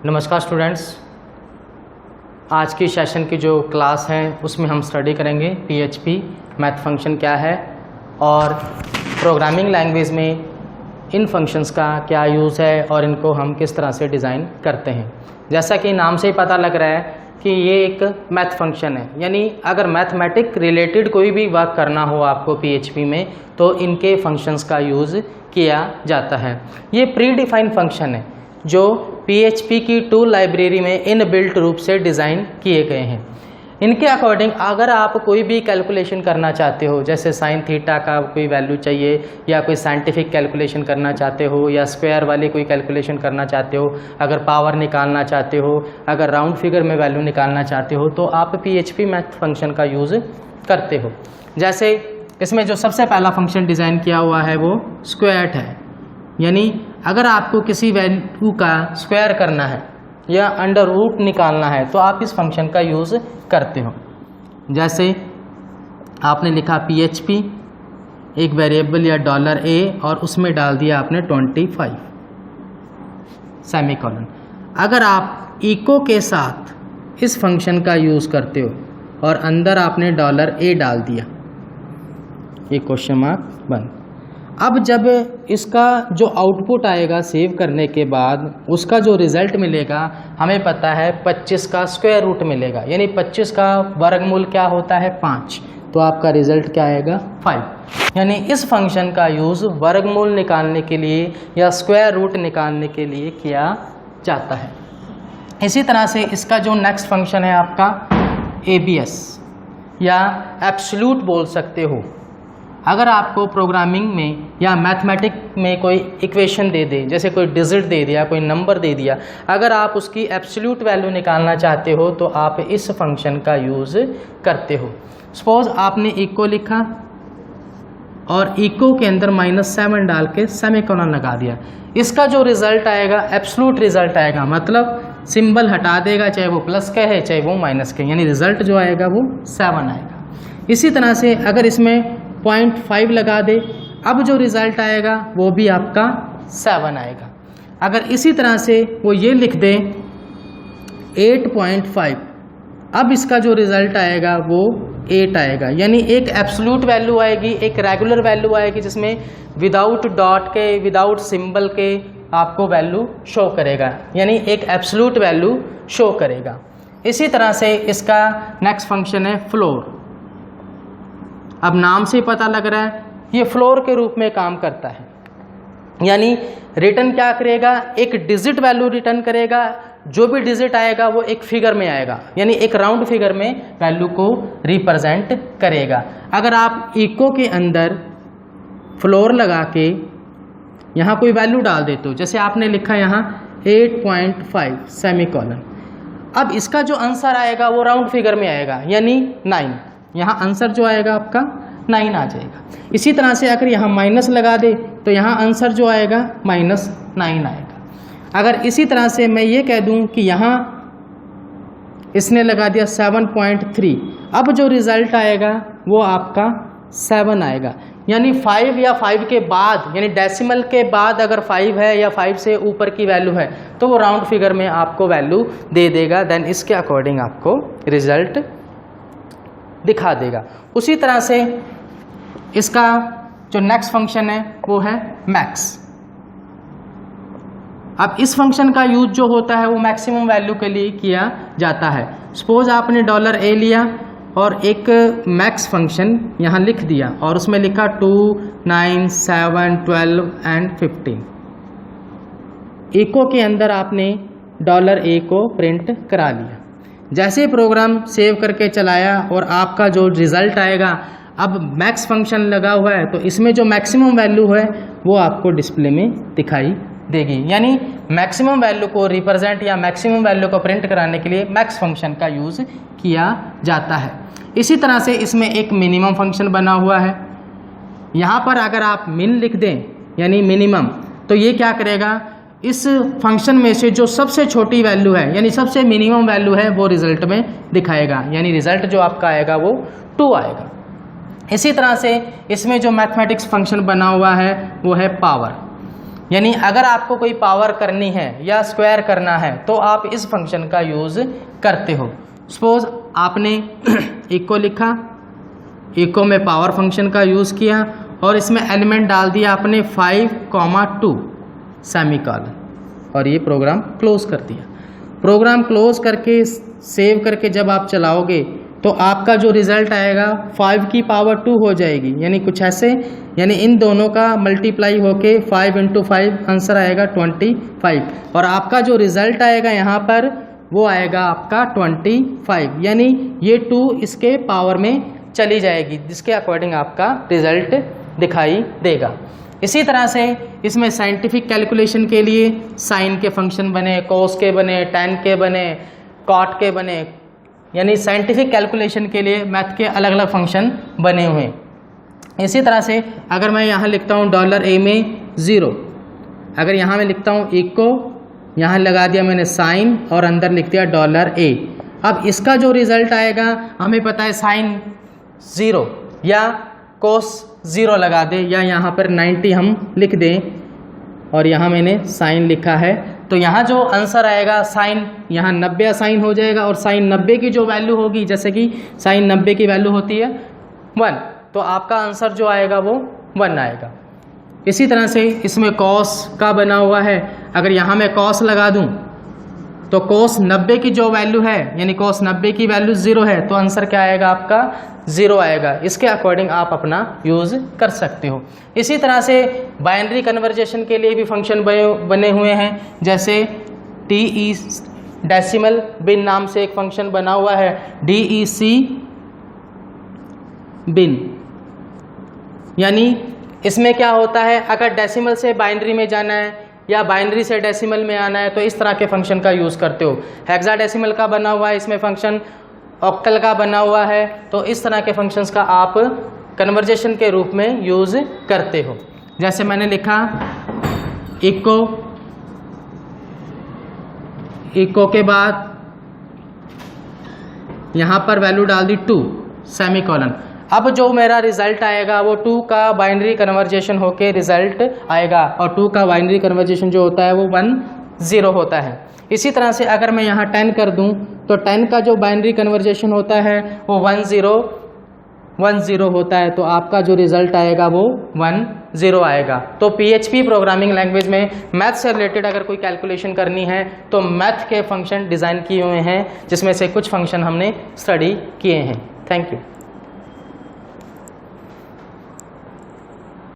नमस्कार स्टूडेंट्स, आज की सेशन की जो क्लास है उसमें हम स्टडी करेंगे PHP मैथ फंक्शन क्या है और प्रोग्रामिंग लैंग्वेज में इन फंक्शंस का क्या यूज़ है और इनको हम किस तरह से डिज़ाइन करते हैं। जैसा कि नाम से ही पता लग रहा है कि ये एक मैथ फंक्शन है, यानी अगर मैथमेटिक रिलेटेड कोई भी वर्क करना हो आपको PHP में तो इनके फंक्शंस का यूज़ किया जाता है। ये प्री डिफाइंड फंक्शन है जो PHP की टूल लाइब्रेरी में इनबिल्ट रूप से डिज़ाइन किए गए हैं। इनके अकॉर्डिंग अगर आप कोई भी कैलकुलेशन करना चाहते हो, जैसे साइन थीटा का कोई वैल्यू चाहिए या कोई साइंटिफिक कैलकुलेशन करना चाहते हो या स्क्वायर वाली कोई कैलकुलेशन करना चाहते हो, अगर पावर निकालना चाहते हो, अगर राउंड फिगर में वैल्यू निकालना चाहते हो तो आप PHP मैथ फंक्शन का यूज़ करते हो। जैसे इसमें जो सबसे पहला फंक्शन डिज़ाइन किया हुआ है वो स्क्वायर्ड है, यानी अगर आपको किसी वैल्यू का स्क्वायर करना है या अंडर रूट निकालना है तो आप इस फंक्शन का यूज़ करते हो। जैसे आपने लिखा PHP एक वेरिएबल या $a और उसमें डाल दिया आपने 25 सेमीकोलन। अगर आप इको के साथ इस फंक्शन का यूज़ करते हो और अंदर आपने $a डाल दिया, ये क्वेश्चन मार्क बंद। अब जब इसका जो आउटपुट आएगा सेव करने के बाद उसका जो रिज़ल्ट मिलेगा हमें पता है 25 का स्क्वायर रूट मिलेगा, यानी 25 का वर्गमूल क्या होता है 5, तो आपका रिज़ल्ट क्या आएगा 5। यानी इस फंक्शन का यूज़ वर्गमूल निकालने के लिए या स्क्वायर रूट निकालने के लिए किया जाता है। इसी तरह से इसका जो नेक्स्ट फंक्शन है आपका ABS या एब्सोल्यूट बोल सकते हो। अगर आपको प्रोग्रामिंग में या मैथमेटिक में कोई इक्वेशन दे दे, जैसे कोई डिजिट दे दिया, कोई नंबर दे दिया, अगर आप उसकी एब्सोल्यूट वैल्यू निकालना चाहते हो तो आप इस फंक्शन का यूज़ करते हो। सपोज आपने इको लिखा और इको के अंदर -7 डाल के सेमीकोलन लगा दिया, इसका जो रिज़ल्ट आएगा एब्सोल्यूट रिज़ल्ट आएगा, मतलब सिंबल हटा देगा, चाहे वो प्लस का है चाहे वो माइनस का, यानी रिज़ल्ट जो आएगा वो 7 आएगा। इसी तरह से अगर इसमें 0.5 लगा दे, अब जो रिज़ल्ट आएगा वो भी आपका 7 आएगा। अगर इसी तरह से वो ये लिख दे 8.5, अब इसका जो रिज़ल्ट आएगा वो 8 आएगा, यानी एक एब्सोल्यूट वैल्यू आएगी, एक रेगुलर वैल्यू आएगी जिसमें विदाउट डॉट के, विदाउट सिंबल के आपको वैल्यू शो करेगा, यानी एक एब्सोल्यूट वैल्यू शो करेगा। इसी तरह से इसका नेक्स्ट फंक्शन है फ्लोर। अब नाम से पता लग रहा है ये फ्लोर के रूप में काम करता है, यानी रिटर्न क्या करेगा, एक डिजिट वैल्यू रिटर्न करेगा, जो भी डिजिट आएगा वो एक फिगर में आएगा, यानी एक राउंड फिगर में वैल्यू को रिप्रेजेंट करेगा। अगर आप इको के अंदर फ्लोर लगा के यहाँ कोई वैल्यू डाल देते हो, जैसे आपने लिखा यहाँ 8.5 सेमीकोलन, अब इसका जो आंसर आएगा वो राउंड फिगर में आएगा, यानी 9, यहाँ आंसर जो आएगा आपका 9 आ जाएगा। इसी तरह से अगर यहाँ माइनस लगा दे तो यहाँ आंसर जो आएगा -9 आएगा। अगर इसी तरह से मैं ये कह दूँ कि यहाँ इसने लगा दिया 7.3, अब जो रिज़ल्ट आएगा वो आपका 7 आएगा, यानी 5 या 5 के बाद, यानी डेसिमल के बाद अगर 5 है या 5 से ऊपर की वैल्यू है तो वो राउंड फिगर में आपको वैल्यू दे देगा, देन इसके अकॉर्डिंग आपको रिज़ल्ट दिखा देगा। उसी तरह से इसका जो नेक्स्ट फंक्शन है वो है मैक्स। अब इस फंक्शन का यूज जो होता है वो मैक्सिमम वैल्यू के लिए किया जाता है। सपोज आपने $a लिया और एक मैक्स फंक्शन यहाँ लिख दिया और उसमें लिखा 2, 9, 7, 12 एंड 15। इको के अंदर आपने $a को प्रिंट करा लिया। जैसे प्रोग्राम सेव करके चलाया और आपका जो रिज़ल्ट आएगा, अब मैक्स फंक्शन लगा हुआ है तो इसमें जो मैक्सिमम वैल्यू है वो आपको डिस्प्ले में दिखाई देगी, यानी मैक्सिमम वैल्यू को रिप्रेजेंट या मैक्सिमम वैल्यू को प्रिंट कराने के लिए मैक्स फंक्शन का यूज़ किया जाता है। इसी तरह से इसमें एक मिनिमम फंक्शन बना हुआ है। यहाँ पर अगर आप मिन लिख दें यानी मिनिमम, तो ये क्या करेगा, इस फंक्शन में से जो सबसे छोटी वैल्यू है यानी सबसे मिनिमम वैल्यू है वो रिज़ल्ट में दिखाएगा, यानी रिज़ल्ट जो आपका आएगा वो 2 आएगा। इसी तरह से इसमें जो मैथमेटिक्स फंक्शन बना हुआ है वो है पावर। यानी अगर आपको कोई पावर करनी है या स्क्वायर करना है तो आप इस फंक्शन का यूज़ करते हो। सपोज आपने इको लिखा, इको में पावर फंक्शन का यूज़ किया और इसमें एलिमेंट डाल दिया आपने 5,2 सेमीकोलन और ये प्रोग्राम क्लोज कर दिया। प्रोग्राम क्लोज करके सेव करके जब आप चलाओगे तो आपका जो रिज़ल्ट आएगा 5 की पावर 2 हो जाएगी, यानी कुछ ऐसे, यानी इन दोनों का मल्टीप्लाई होके 5 × 5 आंसर आएगा 25 और आपका जो रिज़ल्ट आएगा यहाँ पर वो आएगा आपका 25, यानी ये 2 इसके पावर में चली जाएगी जिसके अकॉर्डिंग आपका रिज़ल्ट दिखाई देगा। इसी तरह से इसमें साइंटिफिक कैलकुलेशन के लिए साइन के फंक्शन बने, कोस के बने, टैन के बने, कॉट के बने, यानी साइंटिफिक कैलकुलेशन के लिए मैथ के अलग अलग फंक्शन बने हुए हैं। इसी तरह से अगर मैं यहाँ लिखता हूँ $a में 0, अगर यहाँ मैं लिखता हूँ इको, यहाँ लगा दिया मैंने साइन और अंदर लिख दिया $a। अब इसका जो रिज़ल्ट आएगा हमें पता है साइन 0 या कोस 0 लगा दे या यहाँ पर 90 हम लिख दें और यहाँ मैंने साइन लिखा है, तो यहाँ जो आंसर आएगा साइन, यहाँ 90 साइन हो जाएगा और साइन 90 की जो वैल्यू होगी, जैसे कि साइन 90 की वैल्यू होती है 1, तो आपका आंसर जो आएगा वो 1 आएगा। इसी तरह से इसमें कॉस का बना हुआ है, अगर यहाँ मैं कॉस लगा दूँ तो कोस 90 की जो वैल्यू है, यानी कोस 90 की वैल्यू 0 है, तो आंसर क्या आएगा आपका 0 आएगा। इसके अकॉर्डिंग आप अपना यूज़ कर सकते हो। इसी तरह से बाइनरी कन्वर्जेशन के लिए भी फंक्शन बने हुए हैं, जैसे TE डेसिमल बिन नाम से एक फंक्शन बना हुआ है, DEC बिन, यानी इसमें क्या होता है, अगर डेसिमल से बाइनरी में जाना है या बाइनरी से डेसिमल में आना है तो इस तरह के फंक्शन का यूज़ करते हो। हेक्साडेसिमल का बना हुआ है इसमें फंक्शन, ऑक्टल का बना हुआ है, तो इस तरह के फंक्शंस का आप कन्वर्जेशन के रूप में यूज़ करते हो। जैसे मैंने लिखा इको, इको के बाद यहाँ पर वैल्यू डाल दी 2 सेमीकोलन। अब जो मेरा रिज़ल्ट आएगा वो 2 का बाइनरी कन्वर्जेशन होके रिज़ल्ट आएगा और 2 का बाइनरी कन्वर्जेशन जो होता है वो 1-0 होता है। इसी तरह से अगर मैं यहाँ 10 कर दूँ तो 10 का जो बाइनरी कन्वर्जेशन होता है वो 1-0 होता है, तो आपका जो रिज़ल्ट आएगा वो 1-0 आएगा। तो PHP प्रोग्रामिंग लैंग्वेज में मैथ से रिलेटेड अगर कोई कैलकुलेशन करनी है तो मैथ के फंक्शन डिज़ाइन किए हुए हैं, जिसमें से कुछ फंक्शन हमने स्टडी किए हैं। Thank you.